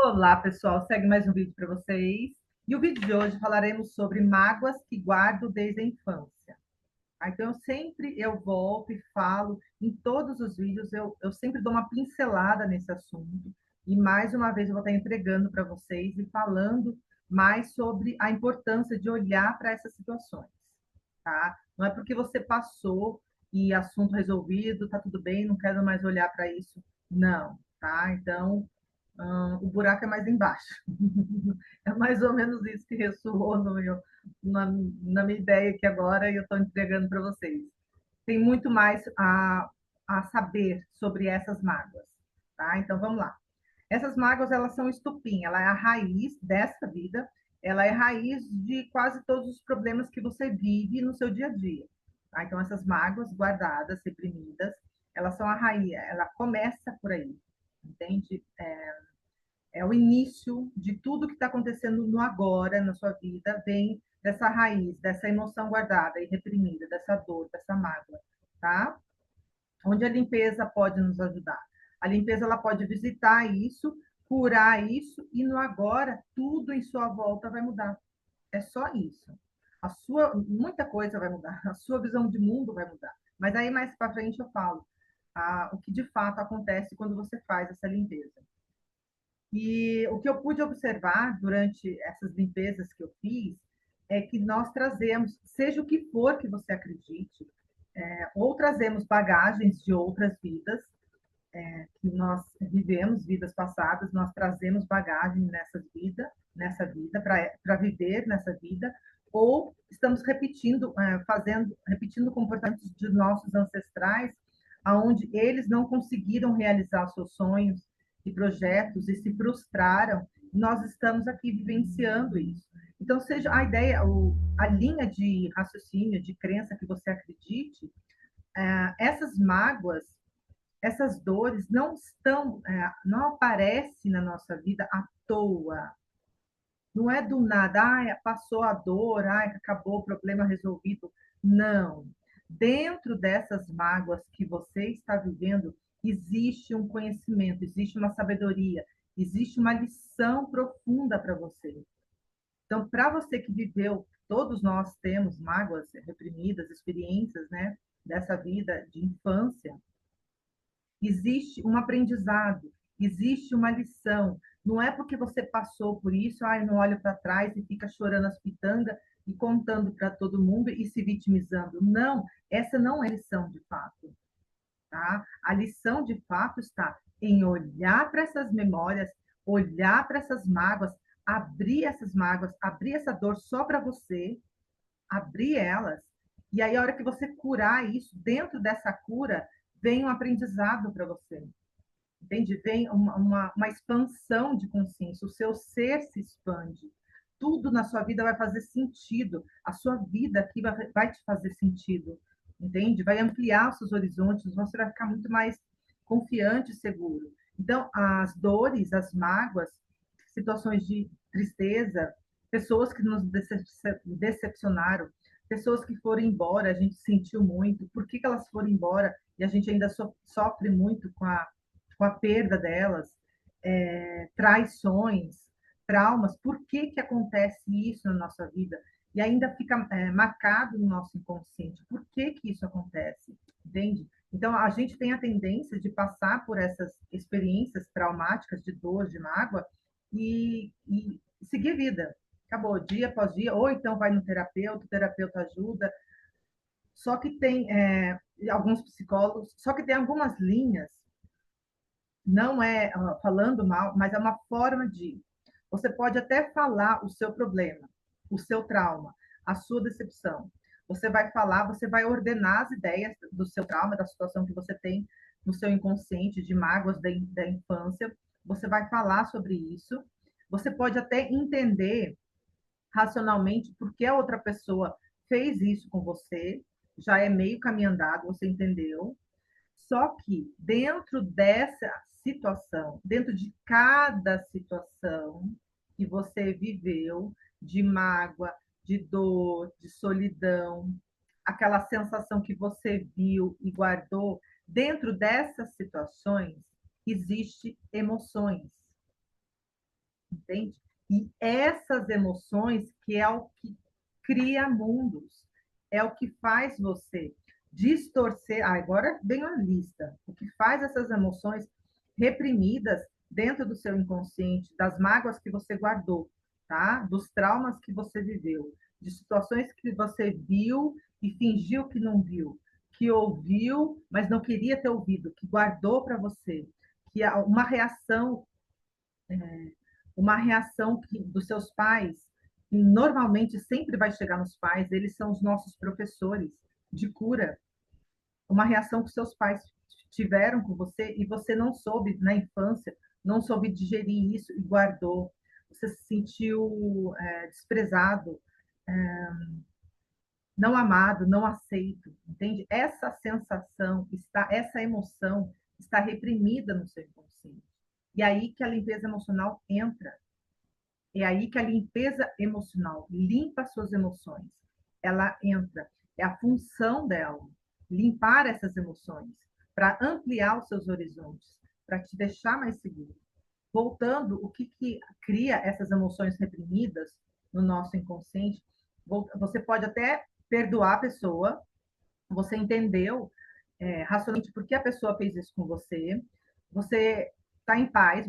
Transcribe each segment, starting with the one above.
Olá, pessoal. Segue mais um vídeo para vocês. E o vídeo de hoje falaremos sobre mágoas que guardo desde a infância. Então, eu volto e falo, em todos os vídeos, eu sempre dou uma pincelada nesse assunto. E mais uma vez eu vou estar entregando para vocês e falando mais sobre a importância de olhar para essas situações, tá? Não é porque você passou e assunto resolvido, tá tudo bem, não quero mais olhar para isso. Não, tá? Então, o buraco é mais embaixo. É mais ou menos isso que ressoou na minha ideia aqui agora e eu estou entregando para vocês. Tem muito mais a saber sobre essas mágoas, tá? Então vamos lá. Essas mágoas, elas são estupim, ela é a raiz dessa vida, ela é a raiz de quase todos os problemas que você vive no seu dia a dia. Tá? Então essas mágoas guardadas, reprimidas, elas são a raiz, ela começa por aí, entende? É o início de tudo que está acontecendo no agora, na sua vida, vem dessa raiz, dessa emoção guardada e reprimida, dessa dor, dessa mágoa, tá? Onde a limpeza pode nos ajudar? A limpeza ela pode visitar isso, curar isso, e no agora, tudo em sua volta vai mudar. É só isso. Muita coisa vai mudar, a sua visão de mundo vai mudar. Mas aí mais para frente eu falo o que de fato acontece quando você faz essa limpeza. E o que eu pude observar durante essas limpezas que eu fiz é que nós trazemos, seja o que for que você acredite, ou trazemos bagagens de outras vidas, que nós vivemos, vidas passadas, nós trazemos bagagem nessa vida, para viver nessa vida, ou estamos repetindo comportamentos de nossos ancestrais, aonde eles não conseguiram realizar seus sonhos e projetos e se frustraram, nós estamos aqui vivenciando isso. Então, seja a ideia, a linha de raciocínio, de crença que você acredite, essas mágoas, essas dores não aparecem na nossa vida à toa. Não é do nada, passou a dor, acabou o problema resolvido. Não. Dentro dessas mágoas que você está vivendo, existe um conhecimento, existe uma sabedoria, existe uma lição profunda para você. Então, para você que viveu, todos nós temos mágoas reprimidas, experiências, né, dessa vida de infância. Existe um aprendizado, existe uma lição. Não é porque você passou por isso, eu não olho para trás e fica chorando as pitangas e contando para todo mundo e se vitimizando. Não, essa não é lição de fato. Tá? A lição de fato está em olhar para essas memórias, olhar para essas mágoas, abrir essa dor só para você, abrir elas, e aí a hora que você curar isso, dentro dessa cura, vem um aprendizado para você. Entende? Vem uma expansão de consciência, o seu ser se expande. Tudo na sua vida vai fazer sentido. A sua vida aqui vai te fazer sentido. Entende? Vai ampliar os seus horizontes, você vai ficar muito mais confiante e seguro. Então, as dores, as mágoas, situações de tristeza, pessoas que nos decepcionaram, pessoas que foram embora, a gente sentiu muito. Por que elas foram embora e a gente ainda sofre muito com a perda delas, traições, traumas, por que que acontece isso na nossa vida? E ainda fica marcado no nosso inconsciente. Por que que isso acontece? Entende? Então, a gente tem a tendência de passar por essas experiências traumáticas de dor, de mágoa, e seguir a vida. Acabou, dia após dia, ou então vai no terapeuta, o terapeuta ajuda. Só que tem alguns psicólogos, só que tem algumas linhas, não é falando mal, mas é uma forma de. Você pode até falar o seu problema, o seu trauma, a sua decepção. Você vai falar, você vai ordenar as ideias do seu trauma, da situação que você tem no seu inconsciente, de mágoas da infância. Você vai falar sobre isso. Você pode até entender racionalmente por que a outra pessoa fez isso com você. Já é meio caminho andado, você entendeu? Só que dentro dessa situação, dentro de cada situação que você viveu, de mágoa, de dor, de solidão, aquela sensação que você viu e guardou, dentro dessas situações existe emoções. entende? E essas emoções que é o que cria mundos, é o que faz você distorcer. Ah, agora vem a lista. O que faz essas emoções reprimidas dentro do seu inconsciente, das mágoas que você guardou, tá? Dos traumas que você viveu, de situações que você viu e fingiu que não viu, que ouviu, mas não queria ter ouvido, que guardou para você, que uma reação dos seus pais, que normalmente sempre vai chegar nos pais, eles são os nossos professores de cura, uma reação que seus pais tiveram com você e você não soube na infância, não soube digerir isso e guardou. Você se sentiu desprezado, não amado, não aceito, entende? Essa sensação essa emoção está reprimida no seu inconsciente. E é aí que a limpeza emocional entra. É aí que a limpeza emocional limpa suas emoções. Ela entra. É a função dela, limpar essas emoções, para ampliar os seus horizontes, para te deixar mais seguro. Voltando, o que cria essas emoções reprimidas no nosso inconsciente? Você pode até perdoar a pessoa, você entendeu racionalmente por que a pessoa fez isso com você, você está em paz,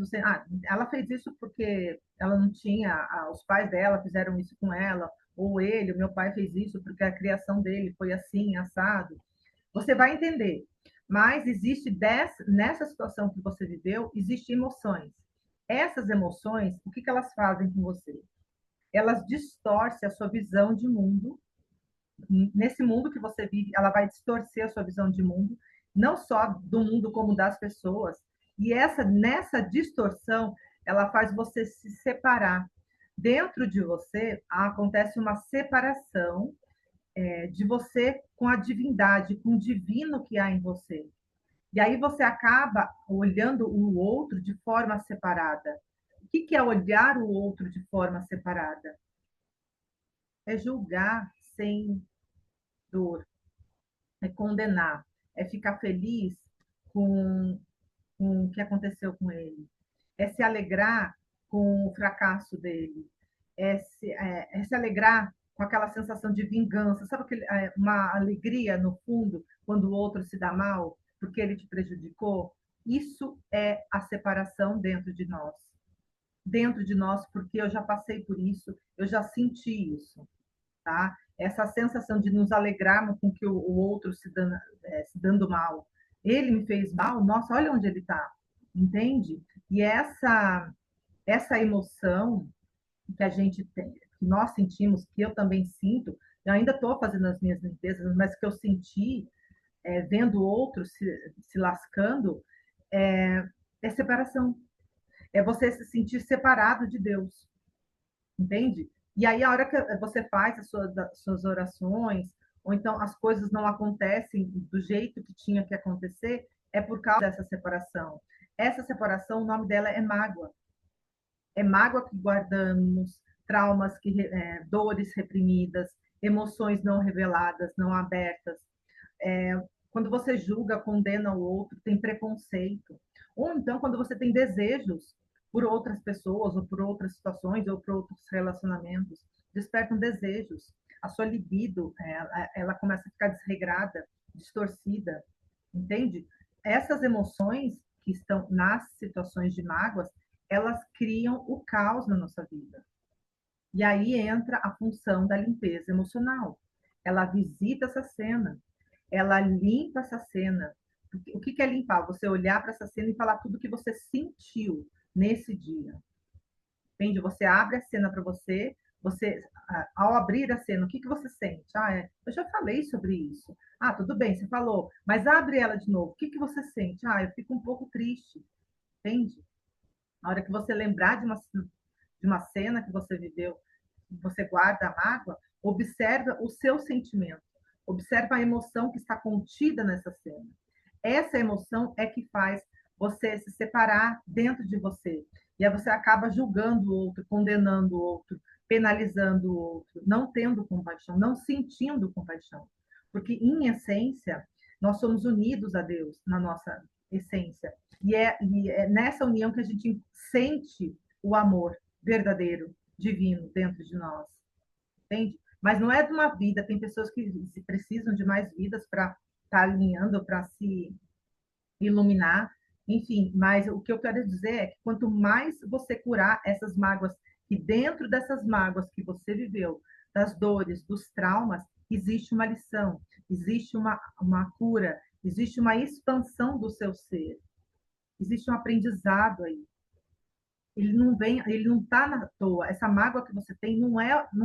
ela fez isso porque ela não tinha, os pais dela fizeram isso com ela, ou ele, o meu pai fez isso porque a criação dele foi assim, assado. Você vai entender. Mas nessa situação que você viveu, existem emoções. Essas emoções, o que elas fazem com você? Elas distorcem a sua visão de mundo. Nesse mundo que você vive, ela vai distorcer a sua visão de mundo, não só do mundo como das pessoas. E nessa distorção, ela faz você se separar. Dentro de você acontece uma separação de você com a divindade, com o divino que há em você. E aí você acaba olhando o outro de forma separada. O que é olhar o outro de forma separada? É julgar sem dor, é condenar, é ficar feliz com, com o que aconteceu com ele, é se alegrar com o fracasso dele, é se alegrar com aquela sensação de vingança, sabe uma alegria no fundo quando o outro se dá mal porque ele te prejudicou? Isso é a separação dentro de nós, porque eu já passei por isso, eu já senti isso, tá? Essa sensação de nos alegrarmos com que o outro se dando mal. Ele me fez mal, nossa, olha onde ele está, entende? E essa emoção que a gente tem, que nós sentimos, que eu também sinto, eu ainda estou fazendo as minhas limpezas, mas que eu senti vendo outros se lascando, é separação. É você se sentir separado de Deus, entende? E aí, a hora que você faz suas orações, ou então as coisas não acontecem do jeito que tinha que acontecer, é por causa dessa separação. Essa separação, o nome dela é mágoa. É mágoa que guardamos, traumas, dores reprimidas, emoções não reveladas, não abertas. Quando você julga, condena o outro, tem preconceito. Ou então, quando você tem desejos por outras pessoas, ou por outras situações, ou por outros relacionamentos, despertam desejos. A sua libido, ela começa a ficar desregrada, distorcida, entende? Essas emoções que estão nas situações de mágoas, elas criam o caos na nossa vida. E aí entra a função da limpeza emocional. Ela visita essa cena, ela limpa essa cena. O que é limpar? Você olhar para essa cena e falar tudo que você sentiu nesse dia. Entende? Você abre a cena para você, ao abrir a cena, o que você sente? Eu já falei sobre isso. Tudo bem, você falou, mas abre ela de novo. O que você sente? Eu fico um pouco triste. Entende? Na hora que você lembrar de uma cena que você viveu, você guarda a mágoa, observa o seu sentimento, observa a emoção que está contida nessa cena. Essa emoção é que faz você se separar dentro de você. E aí você acaba julgando o outro, condenando o outro, penalizando o outro, não tendo compaixão, não sentindo compaixão. Porque, em essência, nós somos unidos a Deus, na nossa essência. E é nessa união que a gente sente o amor verdadeiro, divino dentro de nós, entende? Mas não é de uma vida, tem pessoas que precisam de mais vidas para estar alinhando, para se iluminar, enfim, mas o que eu quero dizer é que quanto mais você curar essas mágoas, e dentro dessas mágoas que você viveu, das dores, dos traumas, existe uma lição, existe uma cura, existe uma expansão do seu ser, existe um aprendizado aí. Ele não vem, ele não está na toa. Essa mágoa que você tem não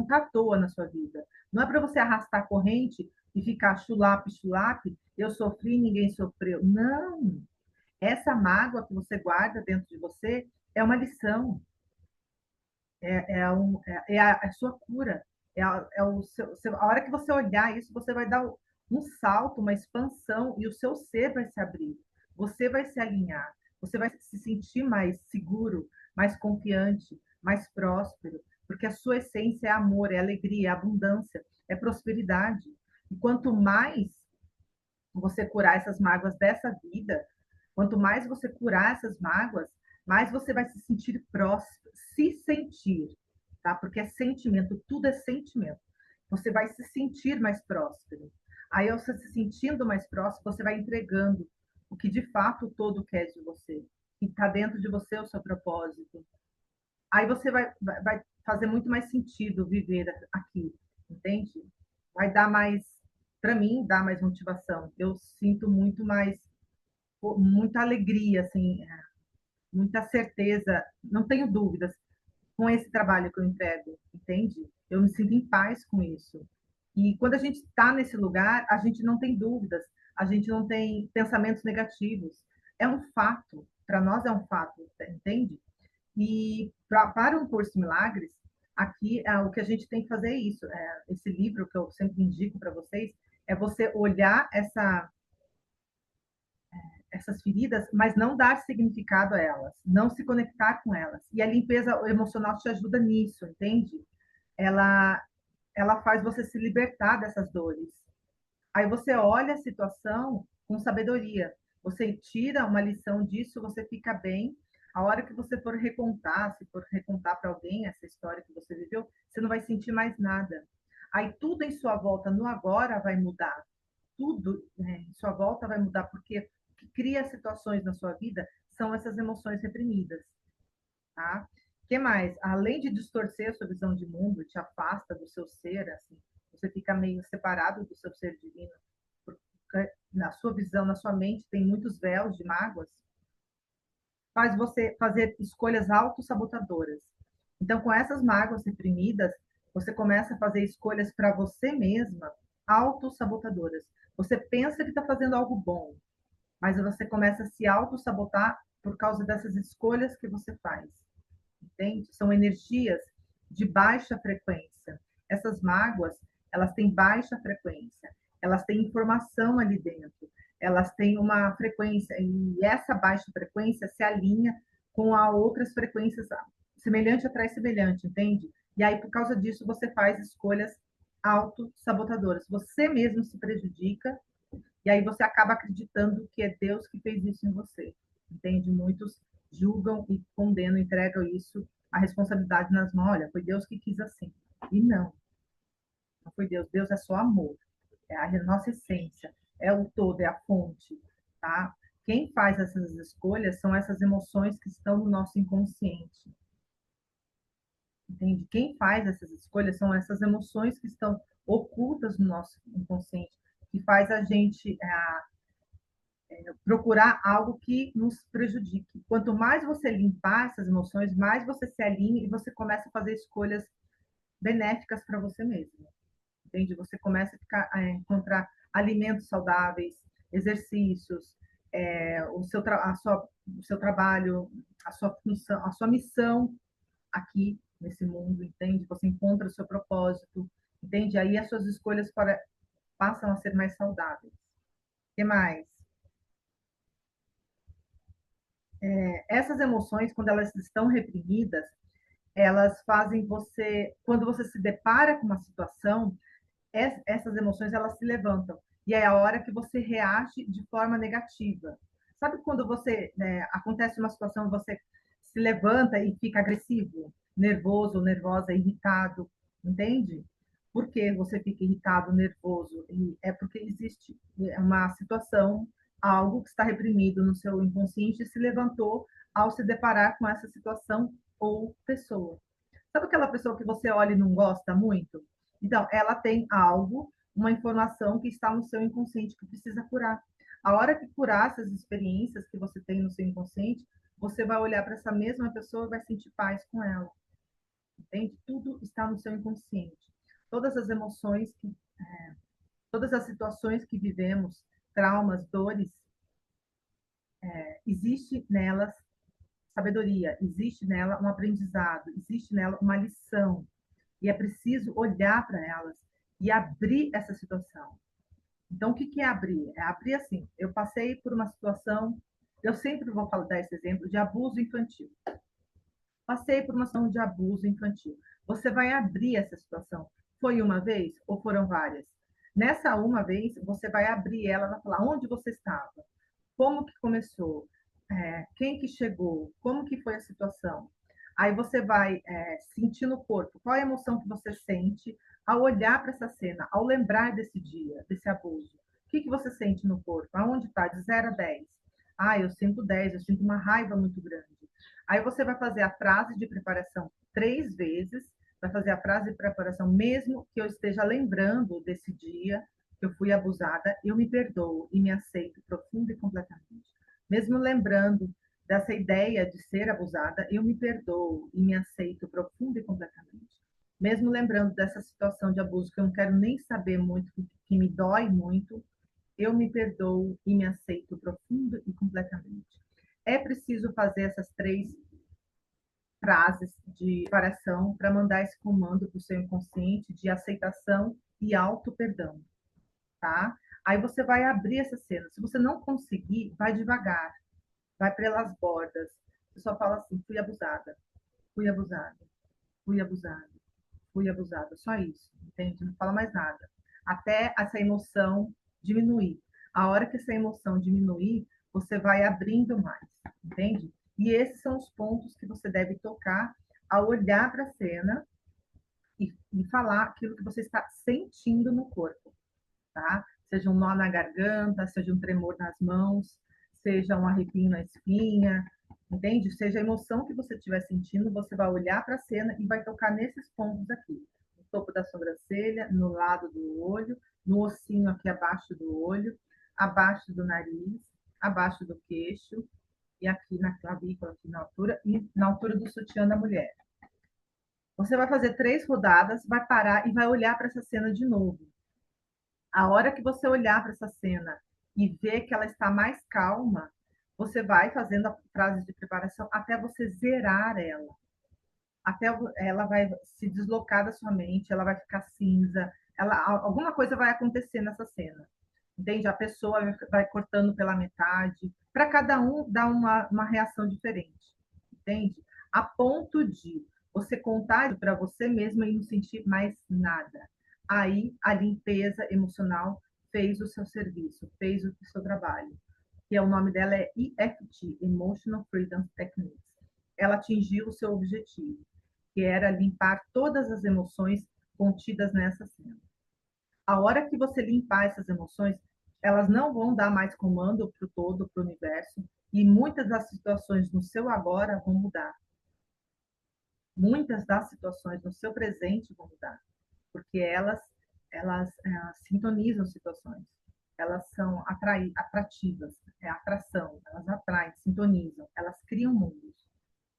está à toa na sua vida. Não é para você arrastar a corrente e ficar chulape, chulape, eu sofri, ninguém sofreu. Não, essa mágoa que você guarda dentro de você é uma lição, é a sua cura. A hora que você olhar isso, você vai dar um salto, uma expansão, e o seu ser vai se abrir. Você vai se alinhar, você vai se sentir mais seguro, mais confiante, mais próspero, porque a sua essência é amor, é alegria, é abundância, é prosperidade. E quanto mais você curar essas mágoas dessa vida, quanto mais você curar essas mágoas, mais você vai se sentir próximo, se sentir, tá? Porque é sentimento, tudo é sentimento. Você vai se sentir mais próspero. Aí, ao você se sentindo mais próximo, você vai entregando o que de fato o todo quer de você, que está dentro de você o seu propósito. Aí você vai fazer muito mais sentido viver aqui, entende? Vai dar mais, para mim, dá mais motivação. Eu sinto muito mais, muita alegria, assim, muita certeza, não tenho dúvidas com esse trabalho que eu entrego, entende? Eu me sinto em paz com isso. E quando a gente está nesse lugar, a gente não tem dúvidas, a gente não tem pensamentos negativos. É um fato, para nós é um fato, entende? E para um curso de milagres, aqui o que a gente tem que fazer é isso. Esse livro que eu sempre indico para vocês é você olhar essas feridas, mas não dar significado a elas, não se conectar com elas. E a limpeza emocional te ajuda nisso, entende? Ela, ela faz você se libertar dessas dores. Aí você olha a situação com sabedoria. Você tira uma lição disso, você fica bem. A hora que você for recontar, se for recontar para alguém essa história que você viveu, você não vai sentir mais nada. Aí tudo em sua volta no agora vai mudar. Tudo, né, em sua volta vai mudar, porque o que cria situações na sua vida são essas emoções reprimidas, tá? O que mais? Além de distorcer a sua visão de mundo, te afasta do seu ser, assim, você fica meio separado do seu ser divino, porque na sua visão, na sua mente, tem muitos véus de mágoas, faz você fazer escolhas autossabotadoras. Então, com essas mágoas reprimidas, você começa a fazer escolhas para você mesma autossabotadoras. Você pensa que está fazendo algo bom, mas você começa a se autossabotar por causa dessas escolhas que você faz. Entende? São energias de baixa frequência. Essas mágoas, elas têm baixa frequência, elas têm informação ali dentro, elas têm uma frequência, e essa baixa frequência se alinha com a outras frequências, semelhante atrai semelhante, entende? E aí, por causa disso, você faz escolhas auto-sabotadoras. Você mesmo se prejudica, e aí você acaba acreditando que é Deus que fez isso em você, entende? Muitos julgam e condenam, entregam isso, a responsabilidade nas mãos. Olha, foi Deus que quis assim. E não foi Deus. Deus é só amor, é a nossa essência, é o todo, é a fonte, tá? Quem faz essas escolhas são essas emoções que estão no nosso inconsciente, entende? Quem faz essas escolhas são essas emoções que estão ocultas no nosso inconsciente, que faz a gente procurar algo que nos prejudique. Quanto mais você limpar essas emoções, mais você se alinha e você começa a fazer escolhas benéficas para você mesmo. Entende? Você começa a encontrar alimentos saudáveis, exercícios, o seu trabalho, a sua função, a sua missão aqui nesse mundo, entende? Você encontra o seu propósito, entende? Aí as suas escolhas passam a ser mais saudáveis. O que mais? Essas emoções, quando elas estão reprimidas, elas fazem você, quando você se depara com uma situação, essas emoções elas se levantam. E é a hora que você reage de forma negativa. Sabe quando você, né, acontece uma situação, você se levanta e fica agressivo? nervoso ou nervosa, irritado, entende? Por que você fica irritado, nervoso? E é porque existe uma situação, algo que está reprimido no seu inconsciente e se levantou ao se deparar com essa situação ou pessoa. Sabe aquela pessoa que você olha e não gosta muito? Então, ela tem algo, uma informação que está no seu inconsciente que precisa curar. A hora que curar essas experiências que você tem no seu inconsciente, você vai olhar para essa mesma pessoa e vai sentir paz com ela. Entende? Tudo está no seu inconsciente. Todas as emoções, todas as situações que vivemos, traumas, dores, existe nelas sabedoria, existe nela um aprendizado, existe nela uma lição. E é preciso olhar para elas e abrir essa situação. Então, o que é abrir? É abrir assim. Eu passei por uma situação, eu sempre vou dar esse exemplo de abuso infantil. Passei por uma situação de abuso infantil. Você vai abrir essa situação. Foi uma vez ou foram várias? Nessa uma vez, você vai abrir ela, vai falar onde você estava, como que começou, quem que chegou, como que foi a situação. Aí você vai sentir no corpo qual é a emoção que você sente ao olhar para essa cena, ao lembrar desse dia, desse abuso. O que você sente no corpo? Aonde está? De 0 a 10. Ah, eu sinto 10, eu sinto uma raiva muito grande. Aí você vai fazer a frase de preparação 3 vezes, vai fazer a frase de preparação, mesmo que eu esteja lembrando desse dia que eu fui abusada, eu me perdoo e me aceito profunda e completamente. Mesmo lembrando dessa ideia de ser abusada, eu me perdoo e me aceito profunda e completamente. Mesmo lembrando dessa situação de abuso que eu não quero nem saber muito, que me dói muito, eu me perdoo e me aceito profunda e completamente. É preciso fazer essas 3 frases de preparação para mandar esse comando para o seu inconsciente de aceitação e auto-perdão, tá? Aí você vai abrir essa cena. Se você não conseguir, vai devagar, vai pelas bordas. Você só fala assim: fui abusada, fui abusada, fui abusada, fui abusada. Só isso, entende? Não fala mais nada. Até essa emoção diminuir. A hora que essa emoção diminuir, você vai abrindo mais, entende? E esses são os pontos que você deve tocar ao olhar para a cena e falar aquilo que você está sentindo no corpo, tá? Seja um nó na garganta, seja um tremor nas mãos, seja um arrepio na espinha, entende? Seja a emoção que você estiver sentindo, você vai olhar para a cena e vai tocar nesses pontos aqui. No topo da sobrancelha, no lado do olho, no ossinho aqui abaixo do olho, abaixo do nariz, abaixo do queixo, e aqui na clavícula, aqui na altura, e na altura do sutiã da mulher. Você vai fazer 3 rodadas, vai parar e vai olhar para essa cena de novo. A hora que você olhar para essa cena e ver que ela está mais calma, você vai fazendo a frase de preparação até você zerar ela. Até ela vai se deslocar da sua mente, ela vai ficar cinza, alguma coisa vai acontecer nessa cena. Entende? A pessoa vai cortando pela metade, para cada um dar uma reação diferente. Entende? A ponto de você contar para você mesma e não sentir mais nada. Aí a limpeza emocional fez o seu serviço, fez o seu trabalho. Que é o nome dela é EFT, Emotional Freedom Techniques. Ela atingiu o seu objetivo, que era limpar todas as emoções contidas nessa cena. A hora que você limpar essas emoções, elas não vão dar mais comando para o todo, para o universo, e muitas das situações no seu agora vão mudar. Muitas das situações no seu presente vão mudar, porque elas sintonizam situações, elas são atrativas, é atração, elas atraem, sintonizam, elas criam mundos.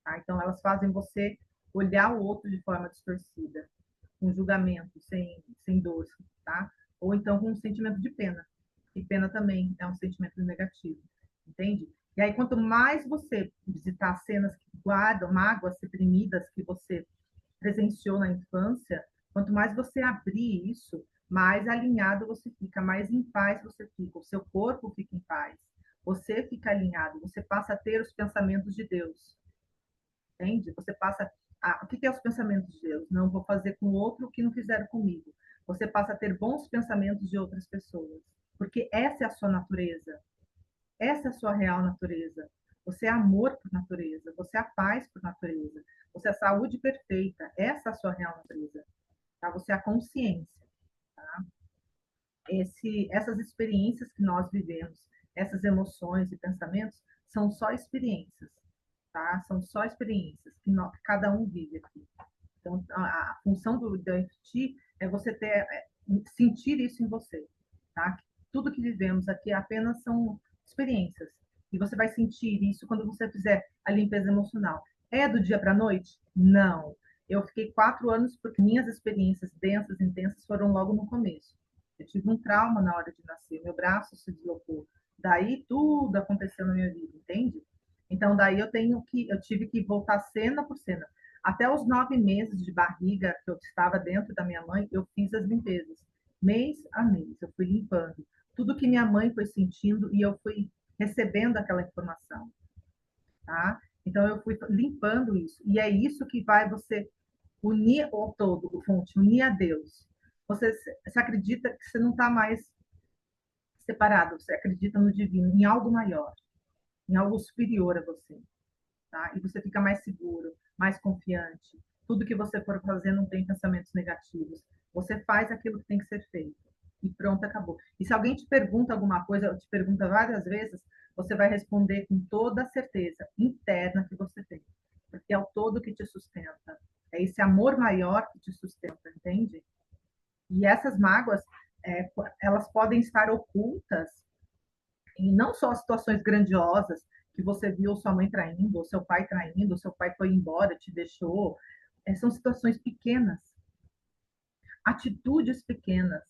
Tá? Então, elas fazem você olhar o outro de forma distorcida, com julgamento, sem dor, tá? Ou então com um sentimento de pena. E pena também é um sentimento negativo, entende? E aí, quanto mais você visitar cenas que guardam mágoas reprimidas que você presenciou na infância, quanto mais você abrir isso, mais alinhado você fica, mais em paz você fica, o seu corpo fica em paz, você fica alinhado, você passa a ter os pensamentos de Deus, entende? Você passa o que é os pensamentos de Deus? Não vou fazer com o outro o que não fizeram comigo. Você passa a ter bons pensamentos de outras pessoas, porque essa é a sua natureza, essa é a sua real natureza. Você é amor por natureza, você é a paz por natureza. Você é a saúde perfeita. Essa é a sua real natureza. Tá? Você é a consciência. Tá? Essas experiências que nós vivemos, essas emoções e pensamentos, são só experiências. Tá? São só experiências que cada um vive aqui. Então, a função do EFT é você sentir isso em você, tá? Tudo que vivemos aqui apenas são experiências. E você vai sentir isso quando você fizer a limpeza emocional. É do dia para a noite? Não. Eu fiquei 4 anos porque minhas experiências densas, intensas, foram logo no começo. Eu tive um trauma na hora de nascer, meu braço se deslocou. Daí tudo aconteceu na minha vida, entende? Então daí eu tive que voltar cena por cena. Até os 9 meses de barriga que eu estava dentro da minha mãe, eu fiz as limpezas. Mês a mês, eu fui limpando. Tudo que minha mãe foi sentindo e eu fui recebendo aquela informação, tá? Então, eu fui limpando isso. E é isso que vai você unir o todo, o fonte, unir a Deus. Você acredita que você não está mais separado, você acredita no divino, em algo maior, em algo superior a você. Tá? E você fica mais seguro, mais confiante. Tudo que você for fazer não tem pensamentos negativos. Você faz aquilo que tem que ser feito. E pronto, acabou. E se alguém te pergunta alguma coisa, te pergunta várias vezes, você vai responder com toda a certeza interna que você tem. Porque é o todo que te sustenta. É esse amor maior que te sustenta, entende? E essas mágoas, elas podem estar ocultas e não só situações grandiosas que você viu sua mãe traindo, ou seu pai traindo, ou seu pai foi embora, te deixou. São situações pequenas, atitudes pequenas,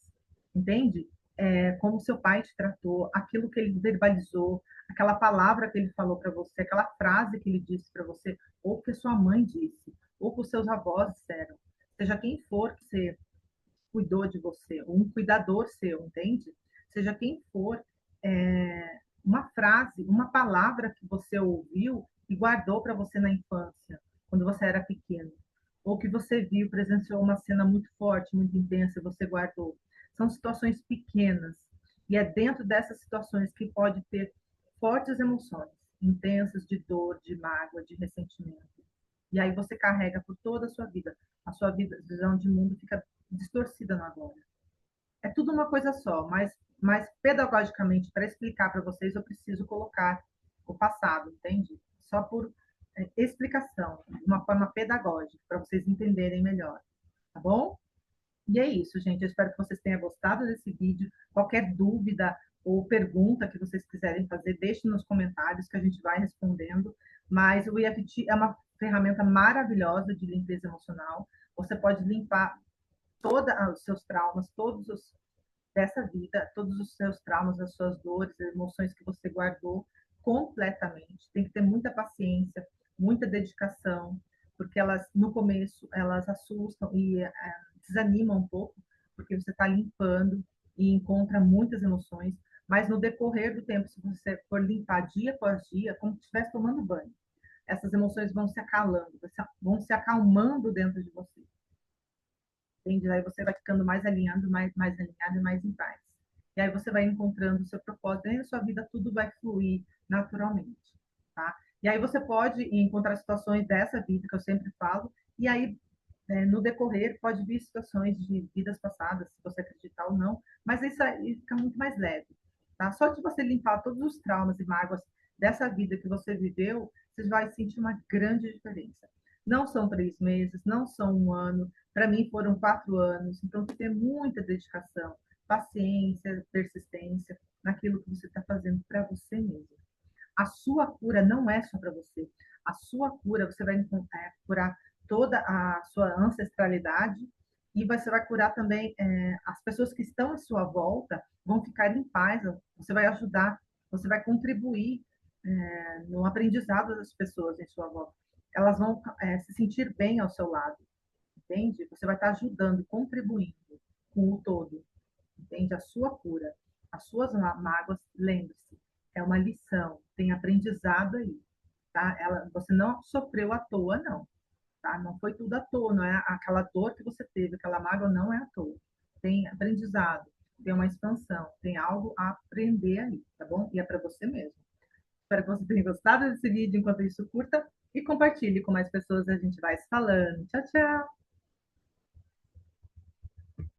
entende? Como seu pai te tratou, aquilo que ele verbalizou, aquela palavra que ele falou para você, aquela frase que ele disse para você, ou que sua mãe disse, ou que os seus avós disseram. Seja quem for que você cuidou de você, ou um cuidador seu, entende? Seja quem for, uma frase, uma palavra que você ouviu e guardou para você na infância, quando você era pequeno, ou que você viu, presenciou uma cena muito forte, muito intensa e você guardou. São situações pequenas e é dentro dessas situações que pode ter fortes emoções, intensas de dor, de mágoa, de ressentimento. E aí você carrega por toda a sua vida. A sua visão de mundo fica distorcida no agora. É tudo uma coisa só, mas pedagogicamente, para explicar para vocês, eu preciso colocar o passado, entende? Só por explicação, de uma forma pedagógica, para vocês entenderem melhor, tá bom? E é isso, gente. Eu espero que vocês tenham gostado desse vídeo. Qualquer dúvida ou pergunta que vocês quiserem fazer, deixem nos comentários que a gente vai respondendo. Mas o EFT é uma ferramenta maravilhosa de limpeza emocional. Você pode limpar todos os seus traumas, todos os dessa vida, todos os seus traumas, as suas dores, as emoções que você guardou completamente. Tem que ter muita paciência, muita dedicação, porque elas no começo elas assustam e desanimam um pouco, porque você está limpando e encontra muitas emoções, mas no decorrer do tempo, se você for limpar dia após dia, como se estivesse tomando banho, essas emoções vão se acalando, vão se acalmando dentro de você. Entende? Aí você vai ficando mais alinhado, mais alinhado e mais em paz. E aí você vai encontrando o seu propósito, e na sua vida tudo vai fluir naturalmente, tá? E aí você pode encontrar situações dessa vida que eu sempre falo, e aí no decorrer pode vir situações de vidas passadas, se você acreditar ou não, mas isso aí fica muito mais leve, tá? Só de você limpar todos os traumas e mágoas dessa vida que você viveu, você vai sentir uma grande diferença. Não são 3 meses, não são um ano, para mim foram 4 anos, então tem que ter muita dedicação, paciência, persistência naquilo que você está fazendo para você mesmo. A sua cura não é só para você. A sua cura, você vai curar toda a sua ancestralidade e você vai curar também as pessoas que estão à sua volta vão ficar em paz. Você vai ajudar, você vai contribuir no aprendizado das pessoas em sua volta. Elas vão se sentir bem ao seu lado, entende? Você vai estar ajudando, contribuindo com o todo, entende? A sua cura, as suas mágoas, lembre-se, é uma lição, tem aprendizado aí, tá? Você não sofreu à toa, não, tá? Não foi tudo à toa, não é aquela dor que você teve, aquela mágoa não é à toa. Tem aprendizado, tem uma expansão, tem algo a aprender aí, tá bom? E é para você mesmo. Espero que você tenha gostado desse vídeo. Enquanto isso, curta, e compartilhe com mais pessoas, a gente vai se falando. Tchau, tchau!